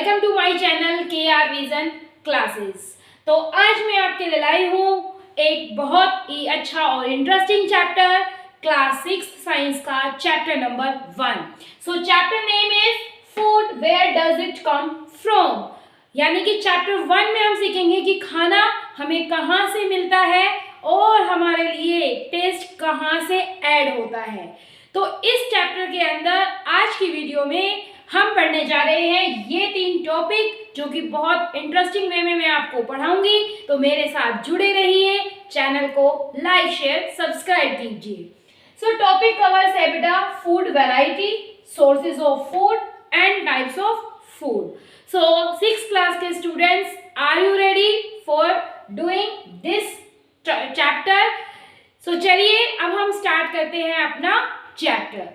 Welcome to my channel KR vision classes. तो आज मैं आपके लिए लाई हूँ एक बहुत ही अच्छा और इंटरेस्टिंग चैप्टर, क्लास 6 साइंस का chapter number 1। So chapter name is food, where does it come from. यानी कि चैप्टर 1 में हम सीखेंगे कि खाना हमें कहाँ से मिलता है और हमारे लिए टेस्ट कहाँ से ऐड होता है। तो इस चैप्टर के अंदर आज की वीडियो में हम पढ़ने जा रहे हैं ये 3 टॉपिक, जो कि बहुत इंटरेस्टिंग वे में मैं आपको पढ़ाऊंगी। तो मेरे साथ जुड़े रहिए, चैनल को लाइक शेयर सब्सक्राइब कीजिए। सो टॉपिक कवर्स है बेटा food variety, sources of food and types of food. So 6th class के students, are you ready for doing this chapter? So चलिए अब हम स्टार्ट करते हैं अपना chapter.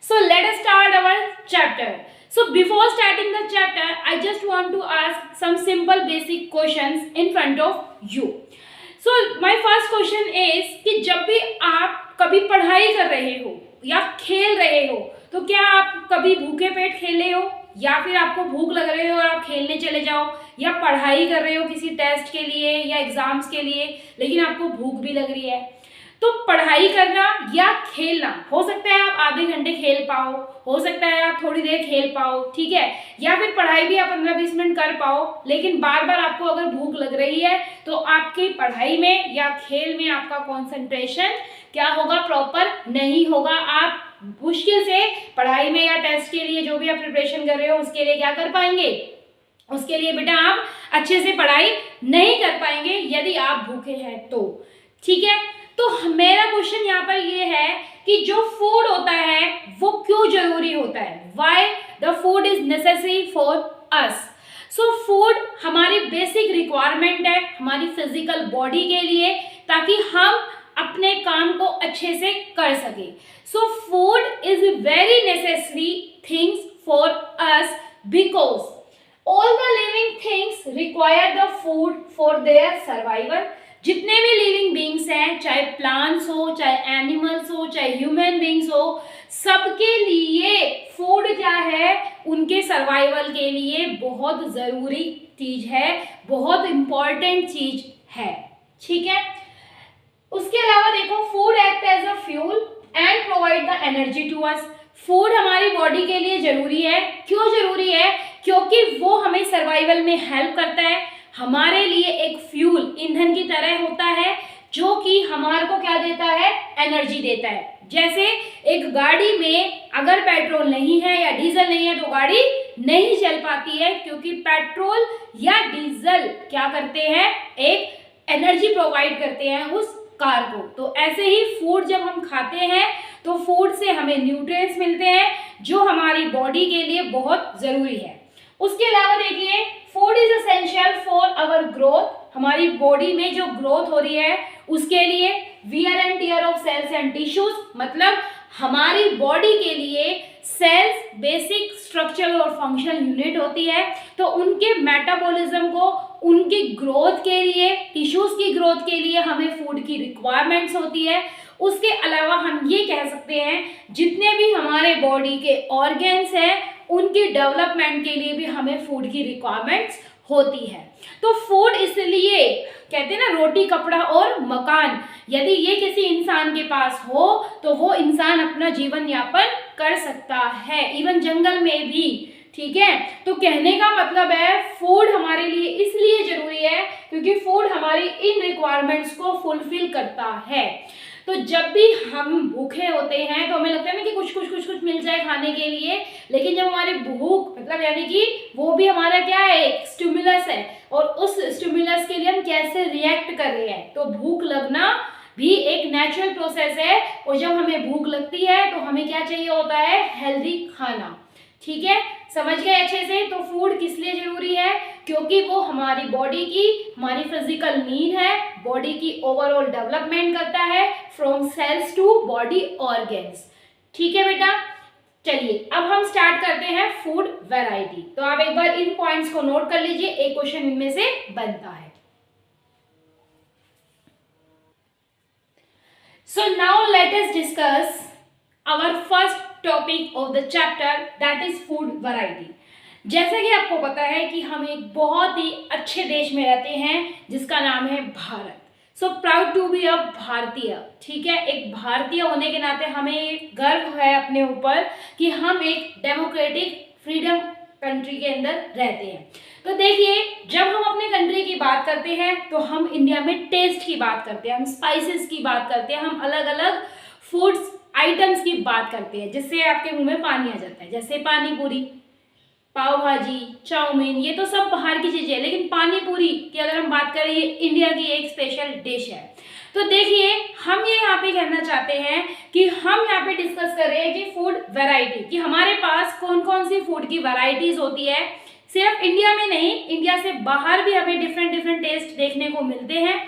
So let us start our chapter. So before starting the chapter, I just want to ask some simple basic questions in front of you. So my first question is कि जब भी आप कभी पढ़ाई कर रहे हो या खेल रहे हो, तो क्या आप कभी भूखे पेट खेले हो, या फिर आपको भूख लग रही हो और आप खेलने चले जाओ, या पढ़ाई कर रहे हो किसी टेस्ट के लिए या एग्जाम्स के लिए, लेकिन आपको भूख भी लग रही है। तो पढ़ाई करना या खेलना, हो सकता है आप आधे घंटे खेल पाओ, हो सकता है आप थोड़ी देर खेल पाओ, ठीक है, या फिर पढ़ाई भी आप 15-20 मिनट कर पाओ, लेकिन बार बार आपको अगर भूख लग रही है तो आपकी पढ़ाई में या खेल में आपका कंसंट्रेशन क्या होगा, प्रॉपर नहीं होगा। आप मुश्किल से पढ़ाई में या टेस्ट के लिए जो भी आप प्रिपरेशन कर रहे हो उसके लिए क्या कर पाएंगे, उसके लिए बेटा आप अच्छे से पढ़ाई नहीं कर पाएंगे यदि आप भूखे हैं तो, ठीक है। तो मेरा क्वेश्चन यहाँ पर ये है कि जो फूड होता है वो क्यों जरूरी होता है, why the food is necessary for us. So food हमारी बेसिक रिक्वायरमेंट है हमारी फिजिकल बॉडी के लिए, ताकि हम अपने काम को अच्छे से कर सके। So food is very necessary things for us because all the living things require the food for their survival. जितने भी लिविंग बींग्स हैं, चाहे प्लांट्स हो, चाहे एनिमल्स हो, चाहे ह्यूमन बींग्स हो, सबके लिए फूड क्या है, उनके सर्वाइवल के लिए बहुत ज़रूरी चीज़ है, बहुत इम्पॉर्टेंट चीज़ है, ठीक है। उसके अलावा देखो, food act as a fuel and provide the energy to us. Food हमारी बॉडी के लिए ज़रूरी है। क्यों ज़रूरी है? क्योंकि वो हमें सर्वाइवल में हेल्प करता है, हमारे लिए एक फ्यूल, ईंधन की तरह होता है, जो कि हमारे को क्या देता है, एनर्जी देता है। जैसे एक गाड़ी में अगर पेट्रोल नहीं है या डीजल नहीं है तो गाड़ी नहीं चल पाती है, क्योंकि पेट्रोल या डीजल क्या करते हैं, एक एनर्जी प्रोवाइड करते हैं उस कार को। तो ऐसे ही फूड जब हम खाते हैं तो फूड से हमें न्यूट्रिएंट्स मिलते हैं जो हमारी बॉडी के लिए बहुत ज़रूरी है। उसके अलावा देखिए, food is essential for our growth. हमारी बॉडी में जो ग्रोथ हो रही है उसके लिए wear and tear of cells and tissues, मतलब हमारी बॉडी के लिए सेल्स बेसिक स्ट्रक्चर और फंक्शनल यूनिट होती है, तो उनके मेटाबॉलिज्म को, उनकी ग्रोथ के लिए, टिश्यूज की ग्रोथ के लिए हमें फूड की रिक्वायरमेंट्स होती है। उसके अलावा हम ये कह सकते हैं जितने भी हमारे बॉडी के ऑर्गन्स हैं उनकी डेवलपमेंट के लिए भी हमें फूड की रिक्वायरमेंट्स होती है। तो फूड इसलिए कहते हैं ना, रोटी कपड़ा और मकान, यदि ये किसी इंसान के पास हो तो वो इंसान अपना जीवन यापन कर सकता है, इवन जंगल में भी, ठीक है। तो कहने का मतलब है फूड हमारे लिए इसलिए जरूरी है क्योंकि फूड हमारी इन रिक्वायरमेंट्स को फुलफिल करता है। तो जब भी हम भूखे होते हैं तो हमें लगता है ना कि कुछ मिल जाए खाने के लिए, लेकिन जब हमारी भूख, मतलब यानी कि वो भी हमारा क्या है, एक स्टिमुलस है, और उस स्टिमुलस के लिए हम कैसे रिएक्ट कर रहे हैं। तो भूख लगना भी एक नेचुरल प्रोसेस है, और जब हमें भूख लगती है तो हमें क्या चाहिए होता है, हेल्दी खाना, ठीक है। समझ गए अच्छे से? तो फूड किस लिए जरूरी है, क्योंकि वो हमारी बॉडी की, हमारी फिजिकल नीड है, बॉडी की ओवरऑल डेवलपमेंट करता है from cells to body organs, ठीक है बेटा। चलिए अब हम स्टार्ट करते हैं फूड वैरायटी। तो आप एक बार इन पॉइंट्स को नोट कर लीजिए, एक क्वेश्चन इनमें से बनता है। So now let us discuss our first topic of the chapter that is food variety. जैसे कि आपको पता है कि हम एक बहुत ही अच्छे देश में रहते हैं जिसका नाम है Bharat. So proud to be a Bharatiya, ठीक है। एक भारतीय होने के नाते हमें गर्व है अपने ऊपर कि हम एक डेमोक्रेटिक फ्रीडम कंट्री के अंदर रहते हैं। तो देखिए, जब हम अपने कंट्री की बात करते हैं तो हम इंडिया में टेस्ट की बात करते हैं, हम स्पाइसेस की बात करते हैं, हम अलग अलग फूड्स आइटम्स की बात करते हैं जिससे आपके मुंह में पानी आ जाता है, जैसे पानी पूरी, पाव भाजी, चाउमीन, ये तो सब बाहर की चीजें है। लेकिन पानी पूरी की अगर हम बात करें, ये इंडिया की एक स्पेशल डिश है। तो देखिए, हम ये यहाँ पे कहना चाहते हैं कि हम यहाँ पे डिस्कस कर रहे हैं कि फूड वैरायटी, कि हमारे पास कौन कौन सी फूड की वैरायटीज होती है। सिर्फ इंडिया में नहीं, इंडिया से बाहर भी हमें डिफरेंट डिफरेंट टेस्ट देखने को मिलते हैं।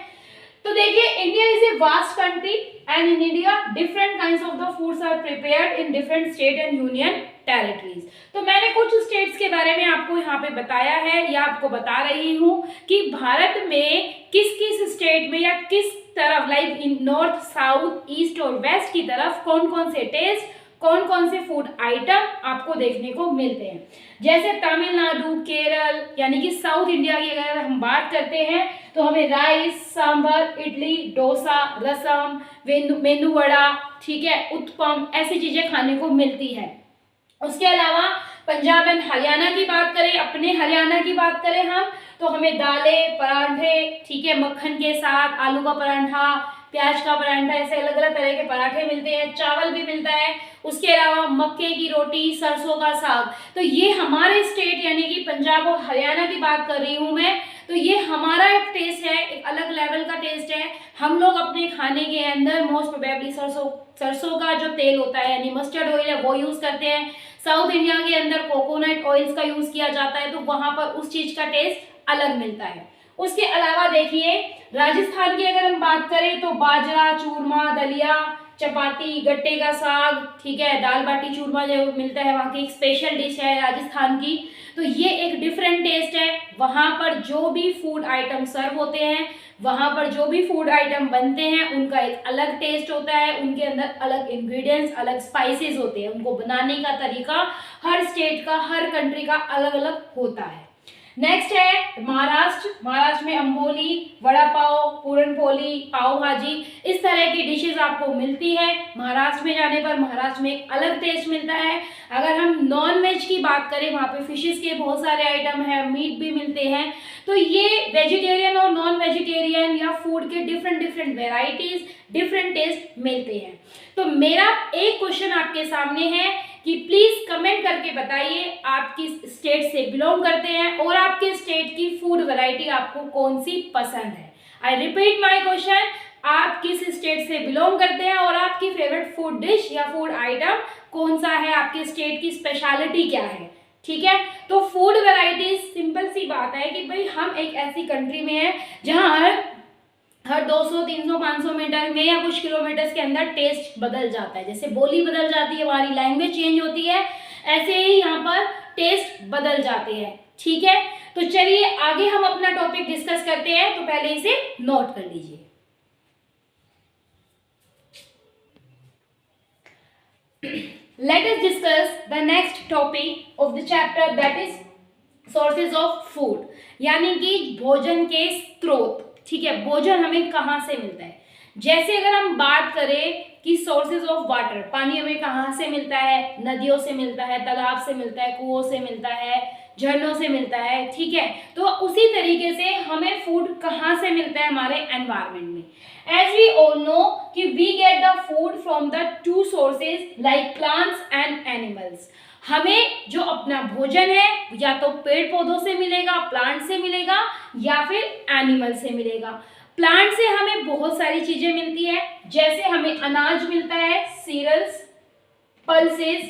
तो देखिए, India is a vast country and in India different kinds of the foods are prepared in different state and union territories. तो मैंने कुछ स्टेट्स के बारे में आपको यहाँ पे बताया है या आपको बता रही हूँ कि भारत में किस किस स्टेट में या किस तरफ, like in north, south, east और वेस्ट की तरफ कौन कौन से टेस्ट, कौन कौन से फूड आइटम आपको देखने को मिलते हैं। जैसे तमिलनाडु, केरल, यानी कि साउथ इंडिया की अगर हम बात करते हैं तो हमें राइस, सांभर, इडली, डोसा, रसम, मेंदू वड़ा, ठीक है, उत्पम, ऐसी चीजें खाने को मिलती है। उसके अलावा पंजाब एंड हरियाणा की बात करें, अपने हरियाणा की बात करें हम, तो हमें दालें, पराठे, ठीक है, मक्खन के साथ आलू का पराठा, प्याज का पराठा, ऐसे अलग अलग तरह के पराठे मिलते हैं, चावल भी मिलता है। उसके अलावा मक्के की रोटी, सरसों का साग। तो ये हमारे स्टेट यानी कि पंजाब और हरियाणा की बात कर रही हूँ मैं। तो ये हमारा एक टेस्ट है, एक अलग लेवल का टेस्ट है। हम लोग अपने खाने के अंदर मोस्ट प्रोबेबली सरसों का जो तेल होता है यानी मस्टर्ड ऑयल है वो यूज करते हैं। साउथ इंडिया के अंदर कोकोनट ऑयल्स का यूज किया जाता है, तो वहां पर उस चीज का टेस्ट अलग मिलता है। उसके अलावा देखिए, राजस्थान की अगर हम बात करें तो बाजरा, चूरमा, दलिया, चपाती, गट्टे का साग, ठीक है, दाल बाटी चूरमा जो मिलता है वहाँ की एक स्पेशल डिश है राजस्थान की। तो ये एक डिफरेंट टेस्ट है। वहाँ पर जो भी फूड आइटम सर्व होते हैं, वहाँ पर जो भी फूड आइटम बनते हैं, उनका एक अलग टेस्ट होता है, उनके अंदर अलग इंग्रेडिएंट्स, अलग स्पाइसेस होते हैं। उनको बनाने का तरीका हर स्टेट का, हर कंट्री का अलग अलग होता है। नेक्स्ट है महाराष्ट्र। महाराष्ट्र में अंबोली, वड़ा पाव, पूरन पोली, पाव भाजी, इस तरह की डिशेस आपको मिलती है। महाराष्ट्र में जाने पर महाराष्ट्र में एक अलग टेस्ट मिलता है। अगर हम नॉन वेज की बात करें, वहाँ पे फिशेस के बहुत सारे आइटम हैं, मीट भी मिलते हैं। तो ये वेजिटेरियन और नॉन वेजिटेरियन या फूड के different different varieties, different taste मिलते हैं। तो मेरा एक क्वेश्चन आपके सामने है कि प्लीज कमेंट करके बताइए आप किस स्टेट से बिलोंग करते हैं और आपके स्टेट की फूड वैरायटी आपको कौन सी पसंद है। आई रिपीट माय क्वेश्चन, आप किस स्टेट से बिलोंग करते हैं और आपकी फेवरेट फूड डिश या फूड आइटम कौन सा है, आपके स्टेट की स्पेशलिटी क्या है, ठीक है। तो फूड वैरायटीज, सिंपल सी बात है कि भाई हम एक ऐसी कंट्री में है जहाँ हर 200, 300, 500 मीटर में या कुछ किलोमीटर्स के अंदर टेस्ट बदल जाता है। जैसे बोली बदल जाती है, हमारी लैंग्वेज चेंज होती है, ऐसे ही यहाँ पर टेस्ट बदल जाते हैं, ठीक है। तो चलिए आगे हम अपना टॉपिक डिस्कस करते हैं। तो पहले इसे नोट कर लीजिए। Let us discuss the next topic of the chapter, that is sources of food, यानी कि भोजन के स्रोत, ठीक है। भोजन हमें कहाँ से मिलता है। जैसे अगर हम बात करें कि सोर्सेज ऑफ वाटर, पानी हमें कहाँ से मिलता है, नदियों से मिलता है, तालाब से मिलता है, कुओं से मिलता है, झरनों से मिलता है, ठीक है। तो उसी तरीके से हमें फूड कहाँ से मिलता है, हमारे एनवायरनमेंट में। एज वी ऑल नो कि we get the food from the two sources like plants and animals. हमें जो अपना भोजन है या तो पेड़ पौधों से मिलेगा, प्लांट से मिलेगा, या फिर एनिमल से मिलेगा। प्लांट से हमें बहुत सारी चीजें मिलती है, जैसे हमें अनाज मिलता है, cereals, pulses,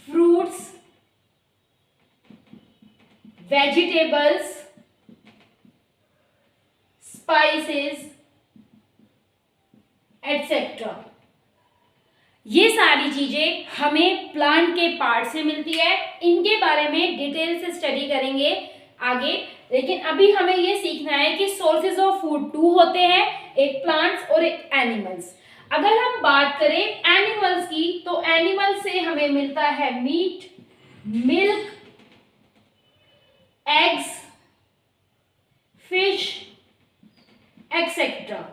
fruits, vegetables, spices etcetera. ये सारी चीजें हमें प्लांट के पार्ट से मिलती है। इनके बारे में डिटेल से स्टडी करेंगे आगे, लेकिन अभी हमें ये सीखना है कि सोर्सेज ऑफ फूड टू होते हैं, एक प्लांट्स और एक एनिमल्स। अगर हम बात करें एनिमल्स की, तो एनिमल से हमें मिलता है meat, milk, eggs, fish etcetera.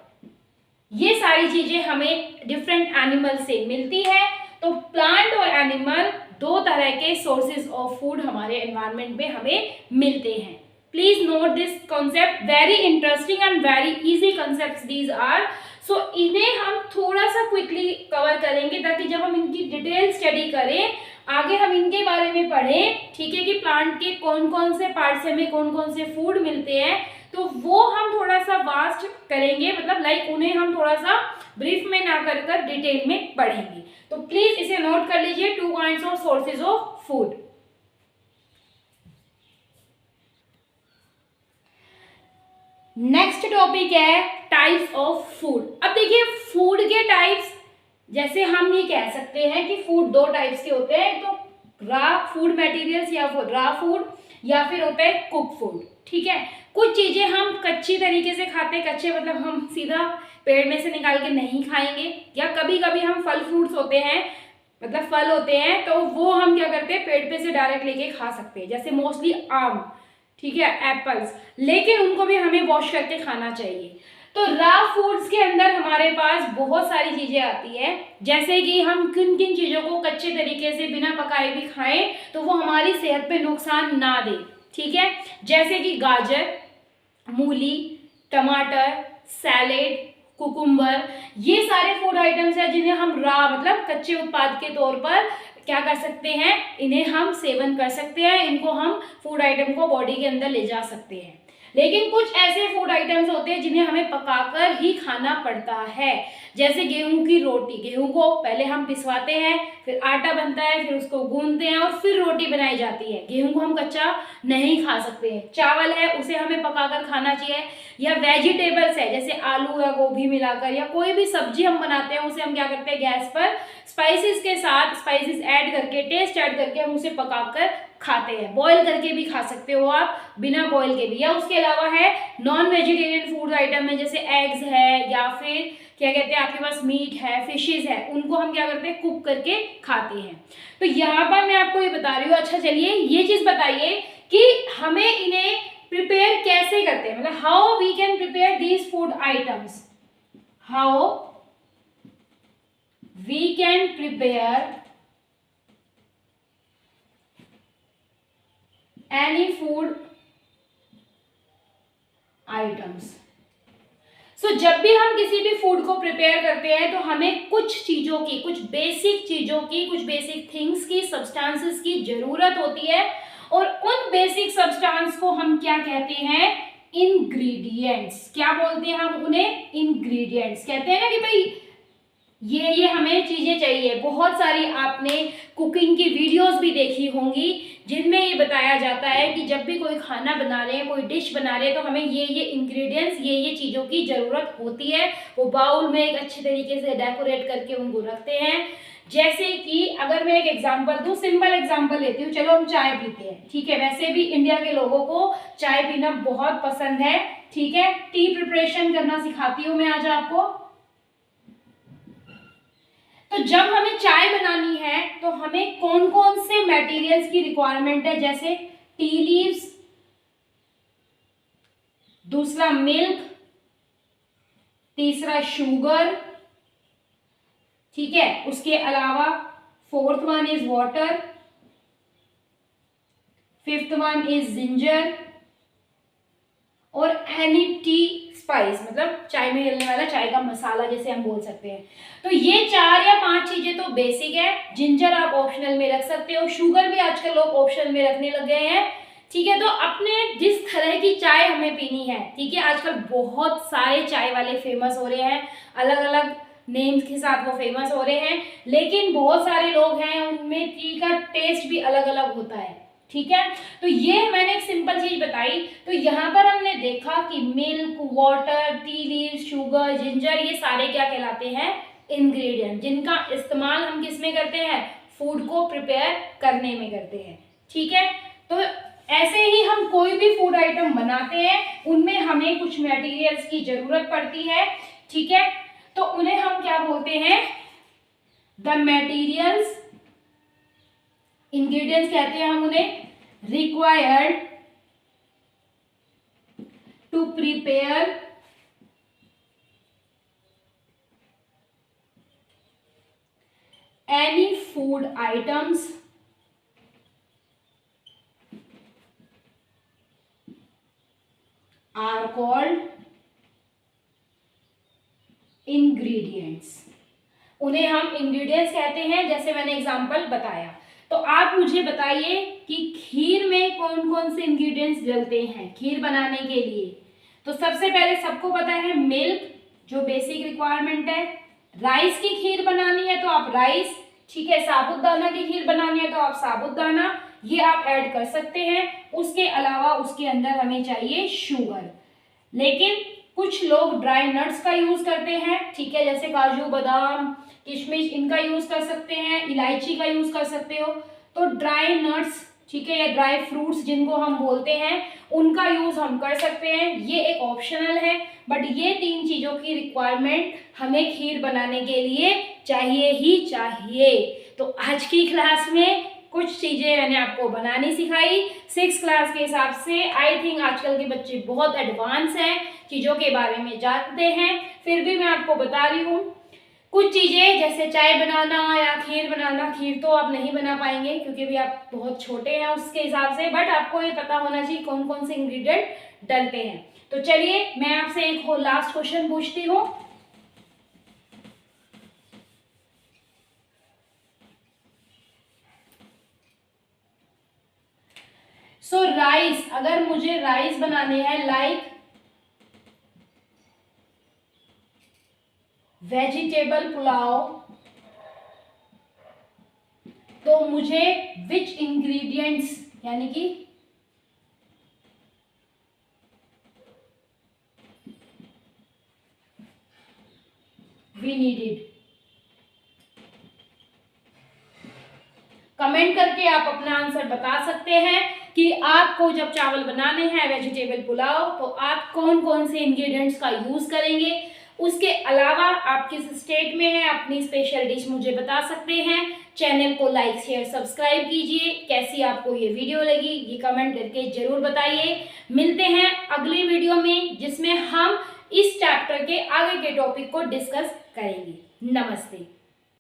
ये सारी चीजें हमें डिफरेंट एनिमल से मिलती है। तो प्लांट और एनिमल दो तरह के सोर्सेज ऑफ फूड हमारे एनवायरनमेंट में हमें मिलते हैं। Please note this concept, very interesting and very easy concepts these are. So इन्हें हम थोड़ा सा क्विकली कवर करेंगे ताकि जब हम इनकी डिटेल स्टडी करें, आगे हम इनके बारे में पढ़ें, ठीक है, कि प्लांट के कौन कौन से पार्ट से हमें कौन कौन से फूड मिलते हैं, तो वो हम थोड़ा सा वास्ट करेंगे, मतलब लाइक उन्हें हम थोड़ा सा ब्रीफ में ना कर कर डिटेल में पढ़ेंगे। तो प्लीज इसे नोट कर लीजिए, 2 kinds of sources of food. Next topic है टाइप्स ऑफ फूड। अब देखिए फूड के टाइप्स, जैसे हम ये कह सकते हैं कि फूड दो टाइप्स के होते हैं, तो रा फूड मटेरियल्स या रा फूड, या फिर होता है कुक फूड, ठीक है। कुछ चीजें हम कच्ची तरीके से खाते हैं, कच्चे मतलब हम सीधा पेड़ में से निकाल के नहीं खाएंगे, या कभी कभी हम फल फ्रूट्स होते हैं, मतलब फल होते हैं, तो वो हम क्या करते हैं पेड़ पे से डायरेक्ट लेके खा सकते हैं, जैसे मोस्टली आम, ठीक है, एप्पल्स, लेकिन उनको भी हमें वॉश करके खाना चाहिए। तो रॉ फूड्स के अंदर हमारे पास बहुत सारी चीजें आती है, जैसे कि हम किन किन चीजों को कच्चे तरीके से बिना पकाए भी खाएं तो वो हमारी सेहत पे नुकसान ना दे, ठीक है। जैसे कि गाजर, मूली, टमाटर, सैलेड, कुकुम्बर, ये सारे फूड आइटम्स हैं जिन्हें हम रॉ मतलब कच्चे उत्पाद के तौर पर क्या कर सकते हैं, इन्हें हम सेवन कर सकते हैं, इनको हम फूड आइटम को बॉडी के अंदर ले जा सकते हैं। लेकिन कुछ ऐसे फूड आइटम्स होते हैं जिन्हें हमें पकाकर ही खाना पड़ता है, जैसे गेहूं की रोटी। गेहूं को पहले हम पिसवाते हैं, फिर आटा बनता है, फिर उसको गूंदते हैं और फिर रोटी बनाई जाती है। गेहूं को हम कच्चा नहीं खा सकते हैं। चावल है उसे हमें पकाकर खाना चाहिए, या वेजिटेबल्स है जैसे आलू या गोभी मिलाकर, या कोई भी सब्जी हम बनाते हैं उसे हम क्या करते हैं गैस पर स्पाइसेस के साथ स्पाइसेस ऐड करके, टेस्ट ऐड करके हम उसे पकाकर खाते हैं। बॉईल करके भी खा सकते हो आप, बिना बॉईल के भी। या उसके अलावा है नॉन वेजिटेरियन फूड आइटम में जैसे एग्स है, या फिर क्या कहते हैं आपके पास मीट है, फिशेज है, उनको हम क्या करते हैं कुक करके खाते हैं। तो यहाँ पर मैं आपको ये बता रही हूँ। अच्छा चलिए ये चीज बताइए कि हमें इन्हें प्रिपेयर कैसे करते हैं, मतलब how we can prepare these food items, how we can prepare any food items। So जब भी हम किसी भी फूड को प्रिपेयर करते हैं तो हमें कुछ चीजों की, कुछ बेसिक चीजों की, कुछ बेसिक थिंग्स की, सब्सटेंसेस की जरूरत होती है, और उन बेसिक सब्सटेंस को हम क्या कहते हैं, इंग्रेडिएंट्स। क्या बोलते हैं हम उन्हें, इंग्रेडिएंट्स कहते हैं ना कि भाई ये हमें चीजें चाहिए। बहुत सारी आपने कुकिंग की वीडियोस भी देखी होंगी जिनमें ये बताया जाता है कि जब भी कोई खाना बना रहे हैं, कोई डिश बना रहे हैं, तो हमें ये इंग्रेडिएंट्स, ये चीज़ों की ज़रूरत होती है। वो बाउल में एक अच्छे तरीके से डेकोरेट करके उनको रखते हैं। जैसे कि अगर मैं एक एग्जांपल दूं, सिंपल एग्जांपल लेती हूँ, चलो हम चाय पीते हैं, ठीक है। वैसे भी इंडिया के लोगों को चाय पीना बहुत पसंद है, ठीक है। टी प्रिपरेशन करना सिखाती हूँ मैं आज आपको। तो जब हमें चाय बनानी है तो हमें कौन कौन से मटेरियल्स की रिक्वायरमेंट है, जैसे टी लीव्स, दूसरा मिल्क, तीसरा शुगर, ठीक है। उसके अलावा fourth one is water, fifth one is ginger, और एनी टी स्पाइस, मतलब चाय में डलने वाला चाय का मसाला जैसे हम बोल सकते हैं। तो ये 4 या 5 चीजें तो बेसिक है। जिंजर आप ऑप्शनल में रख सकते हो, शुगर भी आजकल लोग ऑप्शनल में रखने लग गए हैं, ठीक है। तो अपने जिस तरह की चाय हमें पीनी है, ठीक है, आजकल बहुत सारे चाय वाले फेमस हो रहे हैं, अलग अलग नेम्स के साथ वो फेमस हो रहे हैं, लेकिन बहुत सारे लोग हैं उनमें टी का टेस्ट भी अलग अलग होता है, ठीक है। तो ये मैंने एक सिंपल चीज बताई। तो यहाँ पर हमने देखा कि milk, water, tea leaves, sugar, ginger, ये सारे क्या कहलाते हैं, इंग्रेडिएंट, जिनका इस्तेमाल हम किस में करते हैं, फूड को प्रिपेयर करने में करते हैं, ठीक है। तो ऐसे ही हम कोई भी फूड आइटम बनाते हैं उनमें हमें कुछ मटेरियल्स की जरूरत पड़ती है, ठीक है। तो उन्हें हम क्या बोलते हैं, द मटेरियल्स, इंग्रेडिएंट्स कहते हैं हम उन्हें, required to prepare any food items are called ingredients। उन्हें हम इंग्रेडिएंट्स कहते हैं, जैसे मैंने एग्जांपल बताया। तो आप मुझे बताइए कि खीर में कौन कौन से इंग्रेडिएंट्स डलते हैं खीर बनाने के लिए। तो सबसे पहले सबको पता है मिल्क, जो बेसिक रिक्वायरमेंट है। राइस की खीर बनानी है तो आप राइस, ठीक है। साबूदाना की खीर बनानी है तो आप साबूदाना, ये आप ऐड कर सकते हैं। उसके अलावा उसके अंदर हमें चाहिए शुगर। लेकिन कुछ लोग ड्राई नट्स का यूज करते हैं, ठीक है, जैसे काजू, बादाम, किशमिश, इनका यूज कर सकते हैं, इलायची का यूज कर सकते हो। तो ड्राई नट्स, ठीक है, या ड्राई फ्रूट्स जिनको हम बोलते हैं, उनका यूज हम कर सकते हैं। ये एक ऑप्शनल है, बट ये 3 चीजों की रिक्वायरमेंट हमें खीर बनाने के लिए चाहिए ही चाहिए। तो आज की क्लास में कुछ चीजें मैंने आपको बनानी सिखाई 6th क्लास के हिसाब से। आई थिंक आजकल के बच्चे बहुत एडवांस हैं, चीजों के बारे में जानते हैं, फिर भी मैं आपको बता रही हूँ कुछ चीजें, जैसे चाय बनाना या खीर बनाना। खीर तो आप नहीं बना पाएंगे क्योंकि भी आप बहुत छोटे हैं उसके हिसाब से, बट आपको ये पता होना चाहिए कौन कौन से इंग्रेडिएंट डलते हैं। तो चलिए मैं आपसे एक लास्ट क्वेश्चन पूछती हूँ। सो राइस, अगर मुझे राइस बनाने हैं लाइक वेजिटेबल पुलाव, तो मुझे विच इंग्रेडिएंट्स, यानी कि वी नीडेड, कमेंट करके आप अपना आंसर बता सकते हैं कि आपको जब चावल बनाने हैं वेजिटेबल पुलाव तो आप कौन कौन से इंग्रेडिएंट्स का यूज करेंगे। उसके अलावा आप किस स्टेट में हैं, अपनी स्पेशल डिश मुझे बता सकते हैं। चैनल को लाइक शेयर सब्सक्राइब कीजिए। कैसी आपको ये वीडियो लगी ये कमेंट करके जरूर बताइए। मिलते हैं अगली वीडियो में जिसमें हम इस चैप्टर के आगे के टॉपिक को डिस्कस करेंगे। नमस्ते।